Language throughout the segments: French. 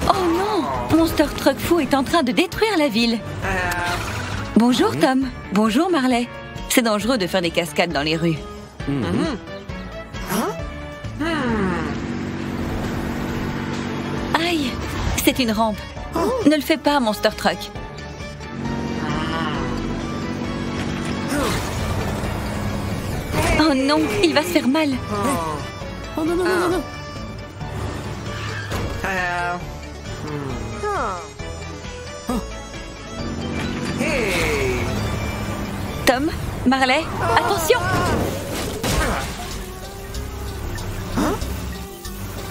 Oh non! Monster Truck Fou est en train de détruire la ville. Bonjour Tom. Bonjour Marley. C'est dangereux de faire des cascades dans les rues. Aïe! C'est une rampe. Ne le fais pas, Monster Truck. Oh non, il va se faire mal. Oh non, non, non, non, non. Tom, Marley, attention!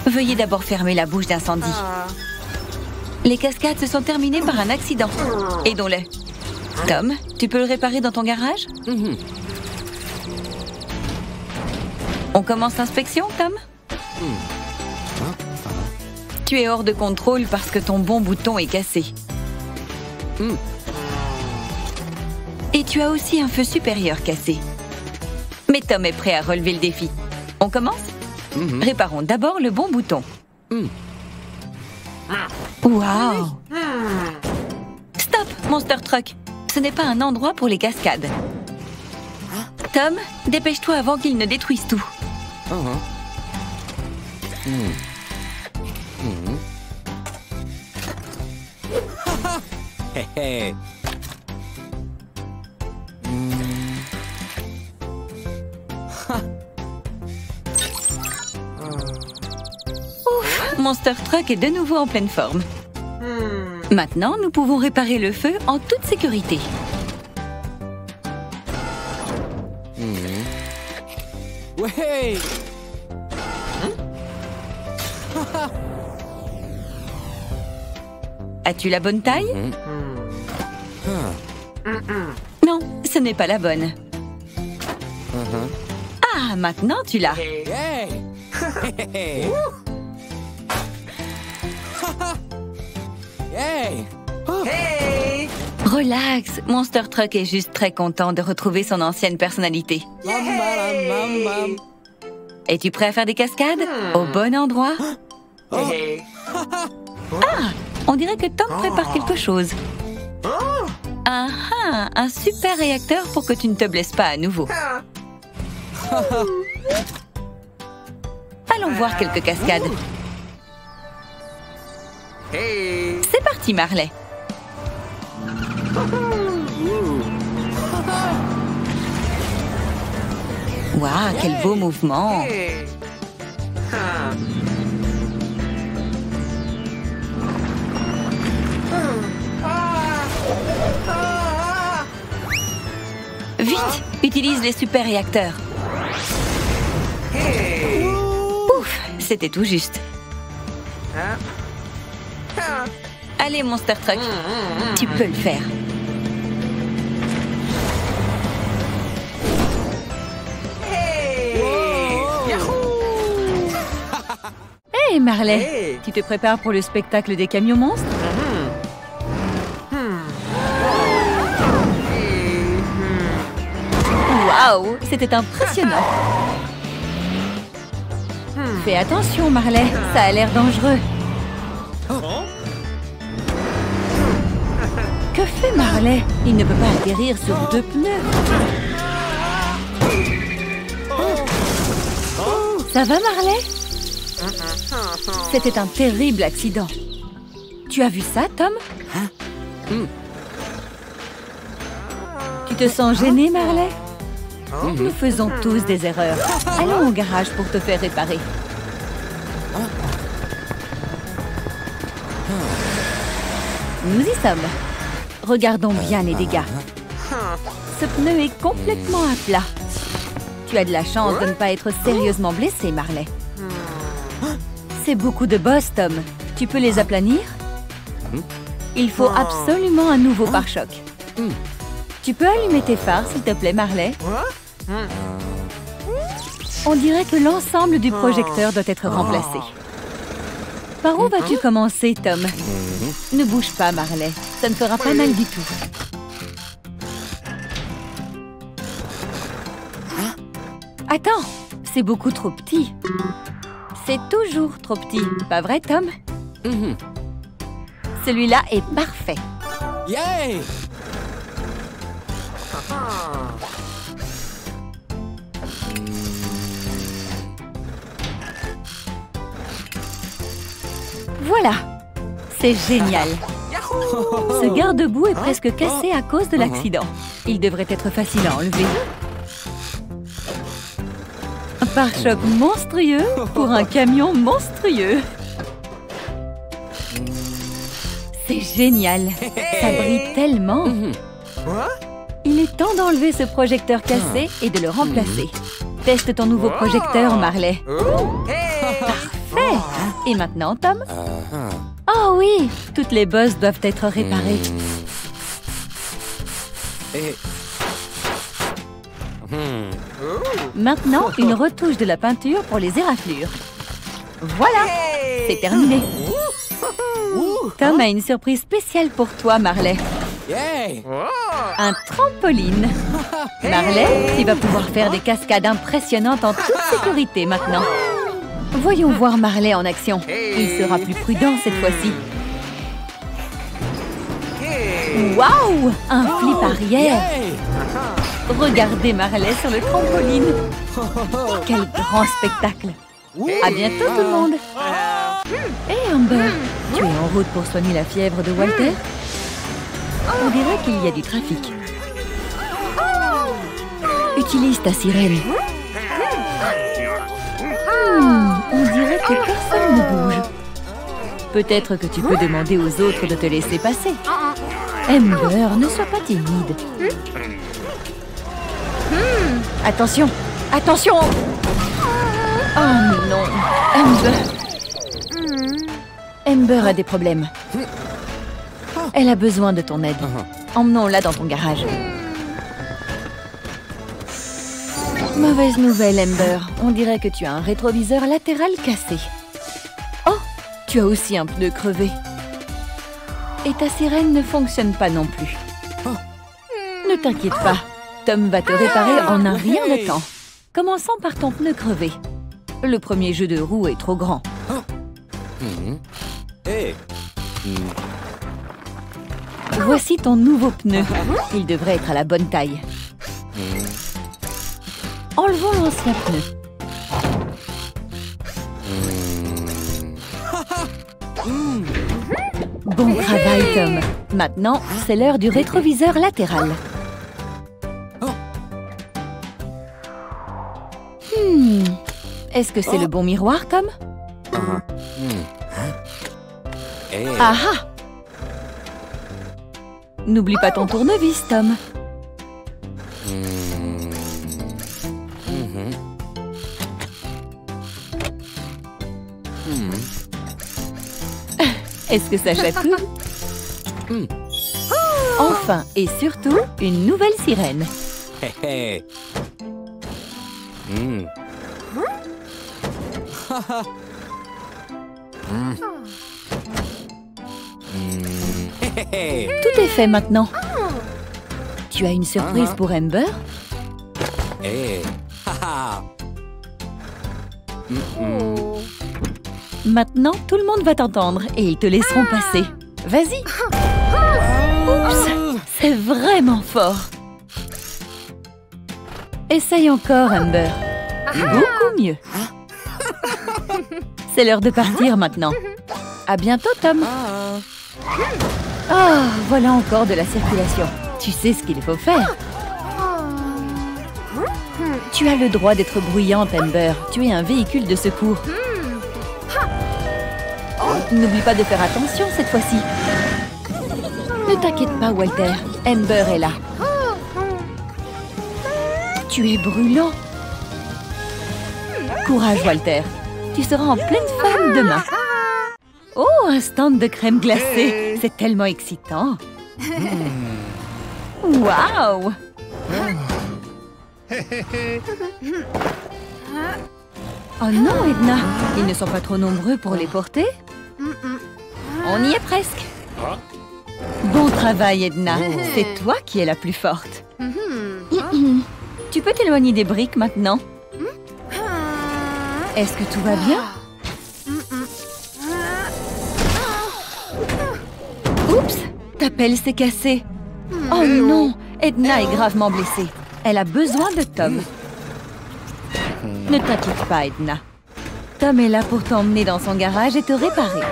Veuillez d'abord fermer la bouche d'incendie. Les cascades se sont terminées par un accident. Aidons-le. Tom, tu peux le réparer dans ton garage? On commence l'inspection, Tom? Tu es hors de contrôle parce que ton bon bouton est cassé. Et tu as aussi un feu supérieur cassé. Mais Tom est prêt à relever le défi. On commence? Réparons d'abord le bon bouton. Waouh! Stop, Monster Truck! Ce n'est pas un endroit pour les cascades. Tom, dépêche-toi avant qu'ils ne détruisent tout. Hey. Ouf, Monster Truck est de nouveau en pleine forme. Maintenant, nous pouvons réparer le feu en toute sécurité. Ouais. As-tu la bonne taille? Non, ce n'est pas la bonne. Ah, maintenant tu l'as. Hey. Hey. Hey. Hey! Relax, Monster Truck est juste très content de retrouver son ancienne personnalité. Mam. Es-tu prêt à faire des cascades? Au bon endroit? Hey! Ah, on dirait que Tom prépare quelque chose. Un super réacteur pour que tu ne te blesses pas à nouveau. Allons voir quelques cascades. Hey! C'est parti, Marley. Waouh, quel beau mouvement. Hey! Vite, utilise les super réacteurs. Hey! Ouf, c'était tout juste. Allez, Monster Truck, tu peux le faire. Hey! Hey, Marley, Hey! tu te prépares pour le spectacle des camions monstres? Waouh, c'était impressionnant. Fais attention, Marley, ça a l'air dangereux. Que fait Marley? Il ne peut pas atterrir sur deux pneus. Ça va, Marley? C'était un terrible accident. Tu as vu ça, Tom? Tu te sens gêné, Marley? Nous faisons tous des erreurs. Allons au garage pour te faire réparer. Nous y sommes. Regardons bien les dégâts. Ce pneu est complètement à plat. Tu as de la chance de ne pas être sérieusement blessé, Marley. C'est beaucoup de bosses, Tom. Tu peux les aplanir? Il faut absolument un nouveau pare-choc. Tu peux allumer tes phares, s'il te plaît, Marley? On dirait que l'ensemble du projecteur doit être remplacé. Par où vas-tu commencer, Tom? Ne bouge pas, Marley. Ça ne fera pas mal du tout. Attends, c'est beaucoup trop petit. C'est toujours trop petit, pas vrai, Tom? Celui-là est parfait. Yay! Voilà, c'est génial. Ce garde-boue est presque cassé à cause de l'accident. Il devrait être facile à enlever. Un pare-choc monstrueux pour un camion monstrueux. C'est génial. Ça brille tellement. Il est temps d'enlever ce projecteur cassé et de le remplacer. Teste ton nouveau projecteur, Marley. Parfait. Et maintenant, Tom? Oh oui, toutes les bosses doivent être réparées. Maintenant, une retouche de la peinture pour les éraflures. Voilà, c'est terminé. Tom a une surprise spéciale pour toi, Marley. Yay! Un trampoline. Marley, tu vas pouvoir faire des cascades impressionnantes en toute sécurité maintenant. Voyons voir Marley en action. Il sera plus prudent cette fois-ci. Waouh! Un flip arrière. Regardez Marley sur le trampoline. Quel grand spectacle. À bientôt tout le monde. Hé Amber, tu es en route pour soigner la fièvre de Walter? On dirait qu'il y a du trafic. Utilise ta sirène. On dirait que personne ne bouge. Peut-être que tu peux demander aux autres de te laisser passer. Amber, ne sois pas timide. Attention! Attention! Oh non! Amber a des problèmes. Elle a besoin de ton aide. Emmenons-la dans ton garage. Mauvaise nouvelle, Amber. On dirait que tu as un rétroviseur latéral cassé. Oh! Tu as aussi un pneu crevé. Et ta sirène ne fonctionne pas non plus. Ne t'inquiète pas. Tom va te réparer en un rien de temps. Commençons par ton pneu crevé. Le premier jeu de roue est trop grand. Voici ton nouveau pneu. Il devrait être à la bonne taille. Enlevons l'ancien pneu. Bon travail, Tom. Maintenant, c'est l'heure du rétroviseur latéral. Est-ce que c'est le bon miroir, Tom? Ah ah! N'oublie pas ton tournevis, Tom. Est-ce que ça chatouille? Enfin, et surtout, une nouvelle sirène. Tout est fait maintenant. Tu as une surprise pour Amber? Maintenant, tout le monde va t'entendre et ils te laisseront passer. Vas-y. Oups, c'est vraiment fort. Essaye encore, Amber. Beaucoup mieux. C'est l'heure de partir maintenant. À bientôt, Tom. Oh, voilà encore de la circulation. Tu sais ce qu'il faut faire. Tu as le droit d'être bruyante, Amber. Tu es un véhicule de secours. N'oublie pas de faire attention cette fois-ci. Ne t'inquiète pas, Walter. Amber est là. Tu es brûlant. Courage, Walter. Tu seras en pleine forme demain. Oh, un stand de crème glacée. C'est tellement excitant. Waouh! Oh non, Edna. Ils ne sont pas trop nombreux pour les porter? On y est presque. Bon travail, Edna. C'est toi qui es la plus forte. Tu peux t'éloigner des briques maintenant? Est-ce que tout va bien? Oups, ta pelle s'est cassée. Oh non, Edna est gravement blessée. Elle a besoin de Tom. Ne t'inquiète pas, Edna. Tom est là pour t'emmener dans son garage et te réparer.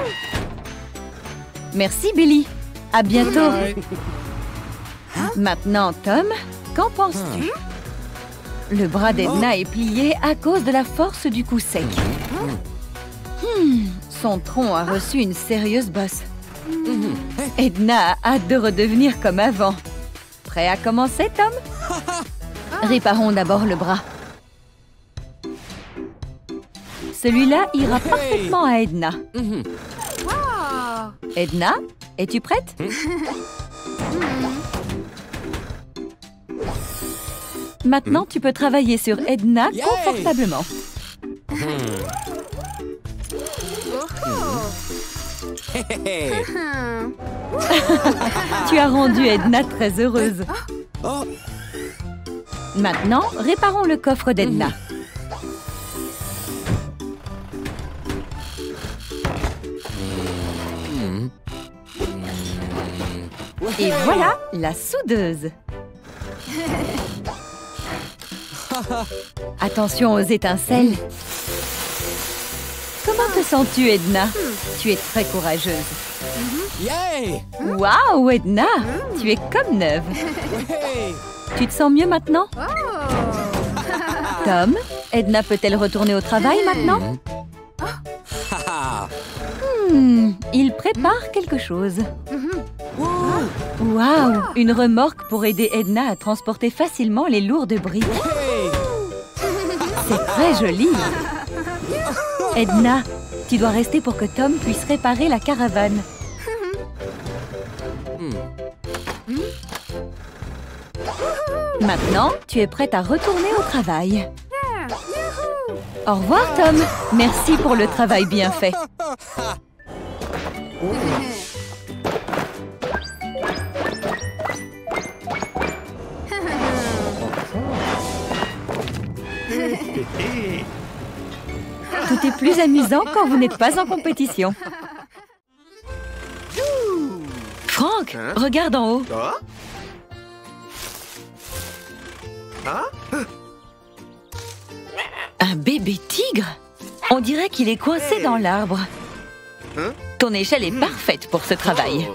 Merci, Billy. À bientôt. Maintenant, Tom, qu'en penses-tu? Le bras d'Edna est plié à cause de la force du coup sec. Son tronc a reçu une sérieuse bosse. Edna a hâte de redevenir comme avant. Prêt à commencer, Tom? Réparons d'abord le bras. Celui-là ira parfaitement à Edna. Edna, es-tu prête? Maintenant, tu peux travailler sur Edna confortablement. Tu as rendu Edna très heureuse. Maintenant, réparons le coffre d'Edna. Et voilà la soudeuse. Attention aux étincelles. Comment te sens-tu, Edna? Tu es très courageuse. Yay! Waouh, Edna! Tu es comme neuve. Hey! Tu te sens mieux maintenant? Tom, Edna peut-elle retourner au travail maintenant? Il prépare quelque chose. Waouh! Une remorque pour aider Edna à transporter facilement les lourdes briques. Hey! C'est très joli. Edna, tu dois rester pour que Tom puisse réparer la caravane. Maintenant, tu es prête à retourner au travail. Au revoir, Tom. Merci pour le travail bien fait. Tout est plus amusant quand vous n'êtes pas en compétition. Frank, regarde en haut. Un bébé tigre? On dirait qu'il est coincé dans l'arbre. Ton échelle est parfaite pour ce travail.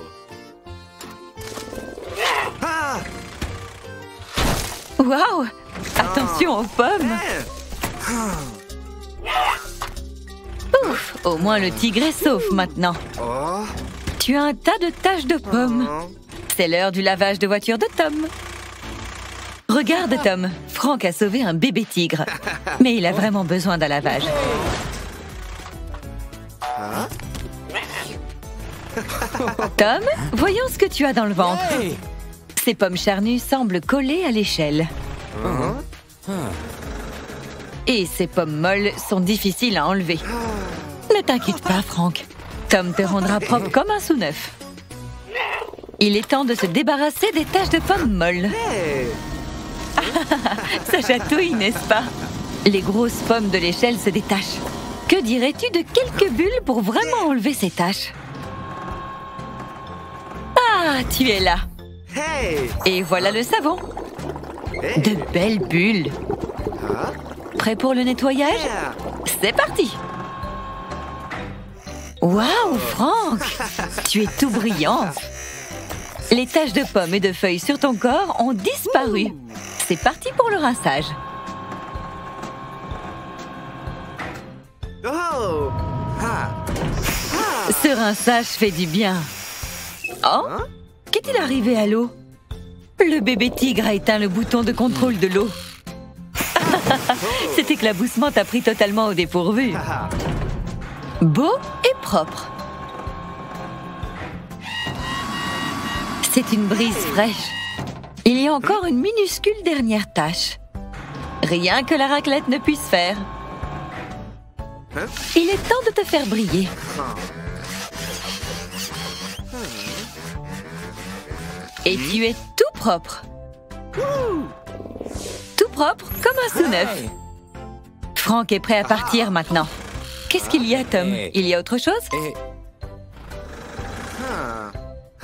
Waouh! Attention aux pommes! Ouf! Au moins le tigre est sauf maintenant. Tu as un tas de taches de pommes. C'est l'heure du lavage de voiture de Tom. Regarde, Tom. Frank a sauvé un bébé tigre. Mais il a vraiment besoin d'un lavage. Tom, voyons ce que tu as dans le ventre. Hey! Ces pommes charnues semblent collées à l'échelle. Et ces pommes molles sont difficiles à enlever. Ne t'inquiète pas, Frank. Tom te rendra propre comme un sous-neuf. Il est temps de se débarrasser des taches de pommes molles. Ça chatouille, n'est-ce pas? Les grosses pommes de l'échelle se détachent. Que dirais-tu de quelques bulles pour vraiment enlever ces taches? Ah, tu es là. Et voilà le savon. De belles bulles. Prêt pour le nettoyage? C'est parti. Waouh, Frank! Tu es tout brillant. Les taches de pommes et de feuilles sur ton corps ont disparu. C'est parti pour le rinçage. Ce rinçage fait du bien. Oh? Qu'est-il arrivé à l'eau? Le bébé tigre a éteint le bouton de contrôle de l'eau. Cet éclaboussement t'a pris totalement au dépourvu. Beau et propre. C'est une brise fraîche. Il y a encore une minuscule dernière tâche. Rien que la raclette ne puisse faire. Il est temps de te faire briller. Et tu es tout propre. Tout propre comme un sous-neuf. Frank est prêt à partir maintenant. Qu'est-ce qu'il y a, Tom? Il y a autre chose?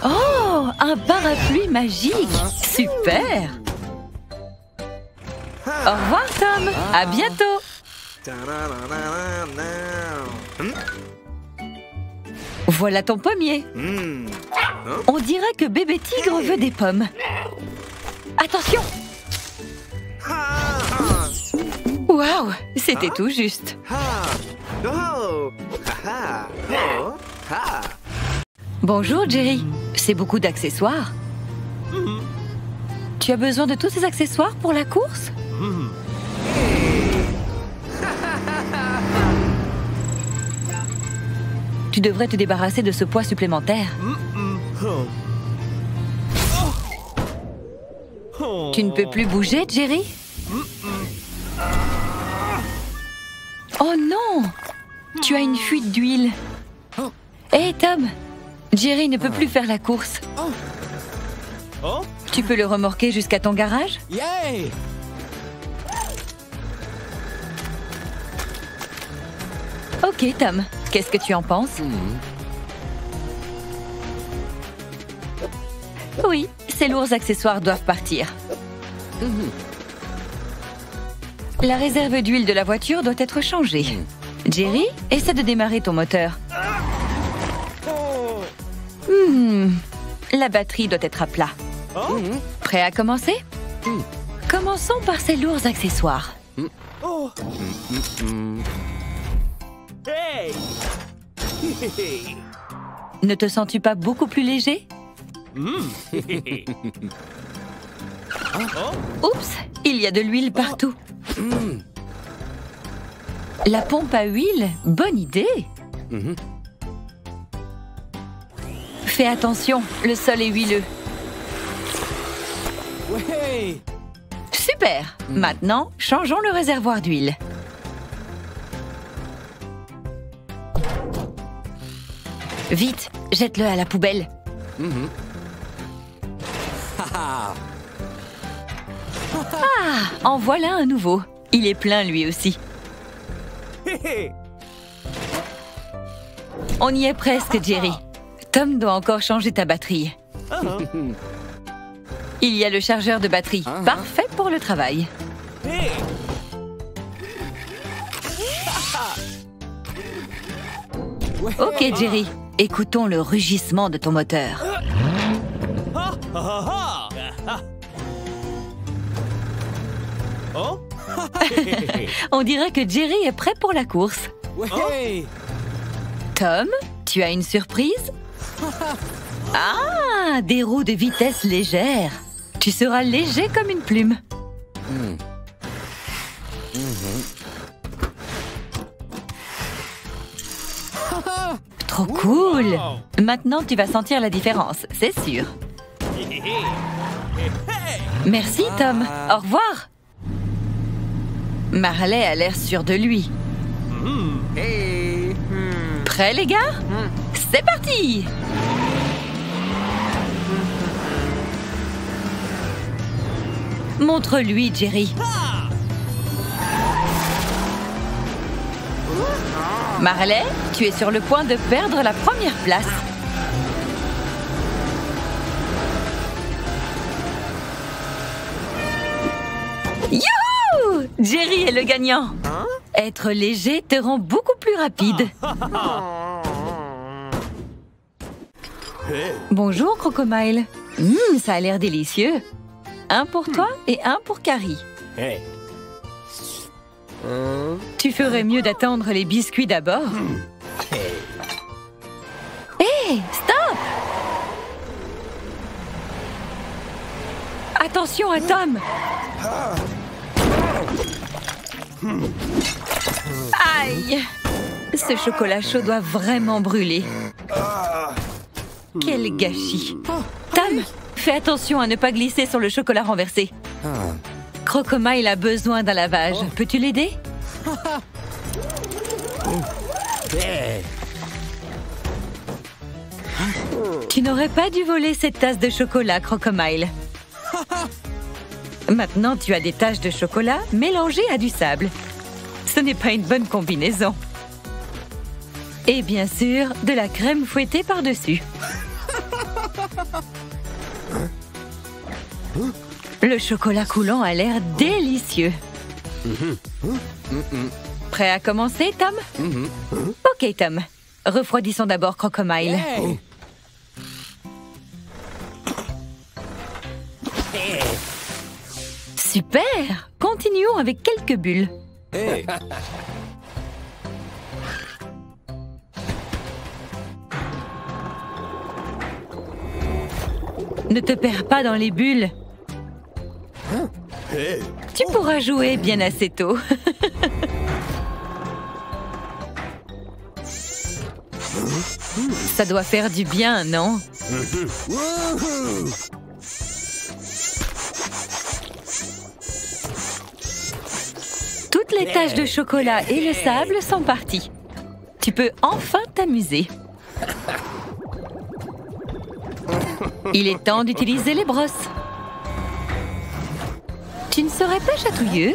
Oh, un parapluie magique! Super! Au revoir, Tom! À bientôt! Voilà ton pommier. On dirait que bébé tigre veut des pommes. Attention! Waouh, c'était tout juste. Bonjour, Jerry. C'est beaucoup d'accessoires. Tu as besoin de tous ces accessoires pour la course? Tu devrais te débarrasser de ce poids supplémentaire. Tu ne peux plus bouger, Jerry? Oh non! Tu as une fuite d'huile. Hé, Tom! Jerry ne peut plus faire la course. Tu peux le remorquer jusqu'à ton garage? Yay! Ok, Tom. Qu'est-ce que tu en penses? Oui, ces lourds accessoires doivent partir. La réserve d'huile de la voiture doit être changée. Jerry, essaie de démarrer ton moteur. La batterie doit être à plat. Prêt à commencer? Commençons par ces lourds accessoires. Hey! Ne te sens-tu pas beaucoup plus léger? Oups, il y a de l'huile partout. La pompe à huile, bonne idée. Fais attention, le sol est huileux. Ouais! Super. Maintenant, changeons le réservoir d'huile. Vite, jette-le à la poubelle. Ah, en voilà un nouveau. Il est plein lui aussi. On y est presque, Jerry. Tom doit encore changer ta batterie. Il y a le chargeur de batterie. Parfait pour le travail. Ok, Jerry. Écoutons le rugissement de ton moteur. On dirait que Jerry est prêt pour la course. Ouais! Tom, tu as une surprise? Ah, des roues de vitesse légère. Tu seras léger comme une plume. Trop cool. Maintenant, tu vas sentir la différence, c'est sûr. Merci, Tom. Au revoir. Marley a l'air sûr de lui. Hey! Prêts, les gars? C'est parti! Montre-lui, Jerry. Marley, tu es sur le point de perdre la première place. Youhou! Jerry est le gagnant. Être léger te rend beaucoup plus rapide. Bonjour, Crocomile. Ça a l'air délicieux. Un pour toi et un pour Carrie. Hey! Tu ferais mieux d'attendre les biscuits d'abord. Hé, stop! Attention à Tom! Aïe! Ce chocolat chaud doit vraiment brûler. Quel gâchis! Tom, fais attention à ne pas glisser sur le chocolat renversé. Crocomile a besoin d'un lavage. Peux-tu l'aider? Tu n'aurais pas dû voler cette tasse de chocolat, Crocomile. Maintenant, tu as des taches de chocolat mélangées à du sable. Ce n'est pas une bonne combinaison. Et bien sûr, de la crème fouettée par-dessus. Le chocolat coulant a l'air délicieux. Prêt à commencer, Tom? Ok, Tom. Refroidissons d'abord Crocomile. Hey. Super! Continuons avec quelques bulles. Hey. Ne te perds pas dans les bulles. Hey. Tu pourras jouer bien assez tôt. Ça doit faire du bien, non? Woohoo. Toutes les taches de chocolat et le sable sont parties. Tu peux enfin t'amuser. Il est temps d'utiliser les brosses. Tu ne serais pas chatouilleux?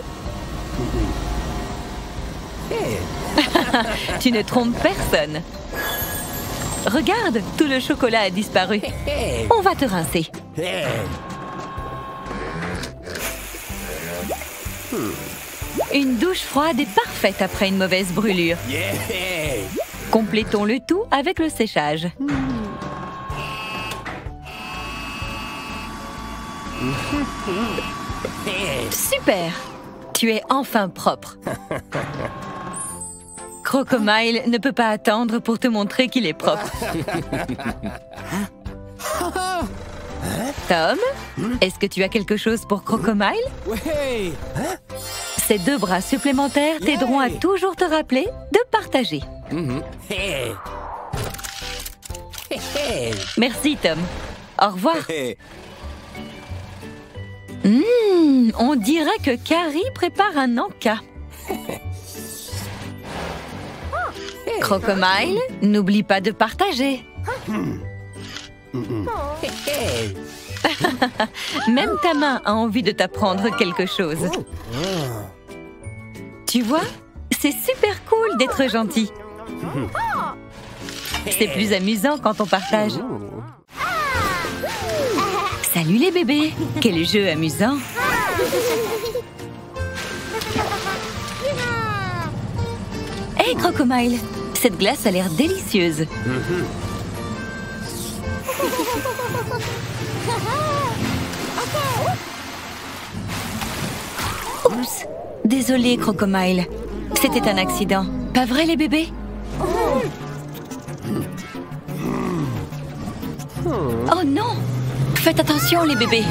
Tu ne trompes personne. Regarde, tout le chocolat a disparu. On va te rincer. Hey. Une douche froide est parfaite après une mauvaise brûlure. Yeah. Complétons le tout avec le séchage. Super! Tu es enfin propre. Crocomile ne peut pas attendre pour te montrer qu'il est propre. Tom, est-ce que tu as quelque chose pour Crocomile? Hey. Ces 2 bras supplémentaires t'aideront à toujours te rappeler de partager. Hey. Hey. Merci, Tom. Au revoir. Hey. On dirait que Carrie prépare un encas. Crocomile, n'oublie pas de partager. Hey. Même ta main a envie de t'apprendre quelque chose. Tu vois, c'est super cool d'être gentil. C'est plus amusant quand on partage. Salut les bébés! Quel jeu amusant! Hey Crocomile! Cette glace a l'air délicieuse. Oups! Désolé Crocomile. C'était un accident. Pas vrai les bébés? Oh non! Faites attention les bébés!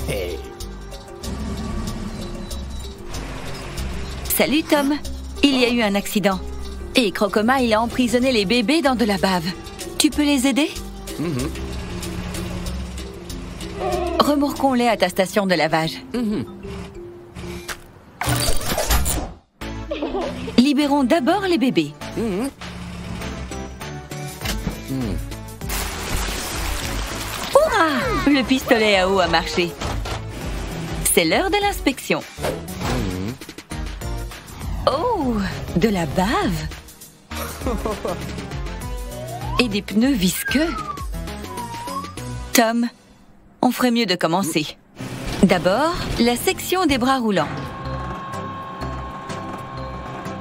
Hey. Salut Tom! Il y a eu un accident. Et Crocomile a emprisonné les bébés dans de la bave. Tu peux les aider? Remorquons-les à ta station de lavage. Libérons d'abord les bébés. Hurrah! Le pistolet à eau a marché. C'est l'heure de l'inspection. Oh! De la bave! Et des pneus visqueux. Tom, on ferait mieux de commencer. D'abord, la section des bras roulants.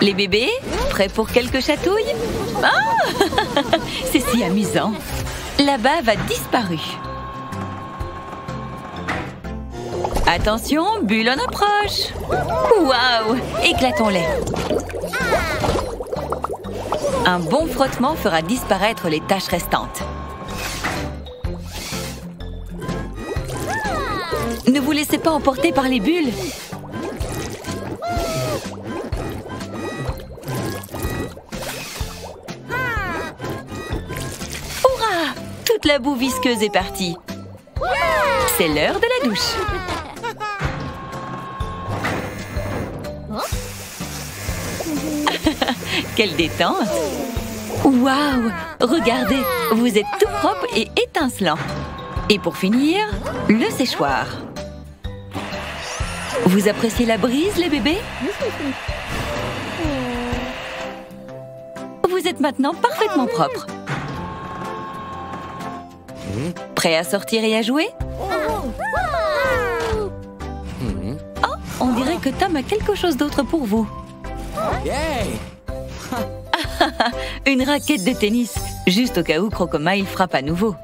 Les bébés, prêts pour quelques chatouilles? Ah! C'est si amusant. La bave a disparu. Attention, bulle en approche. Waouh! Éclatons-les. Un bon frottement fera disparaître les taches restantes. Ne vous laissez pas emporter par les bulles. Hurrah! Toute la boue visqueuse est partie. C'est l'heure de la douche. Quelle détente! Waouh! Regardez, vous êtes tout propre et étincelant. Et pour finir, le séchoir. Vous appréciez la brise, les bébés? Vous êtes maintenant parfaitement propre. Prêt à sortir et à jouer? Oh, on dirait que Tom a quelque chose d'autre pour vous. Yay! Une raquette de tennis, juste au cas où Crocomile frappe à nouveau.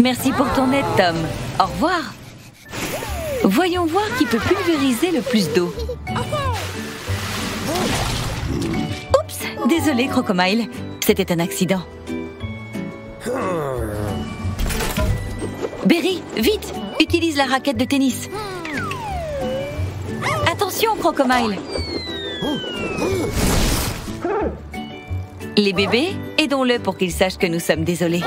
Merci pour ton aide, Tom. Au revoir. Voyons voir qui peut pulvériser le plus d'eau. Oups, désolé, Crocomile. C'était un accident. Berry, vite, utilise la raquette de tennis. Attention, Crocomile. Les bébés, aidons-le pour qu'il sache que nous sommes désolés.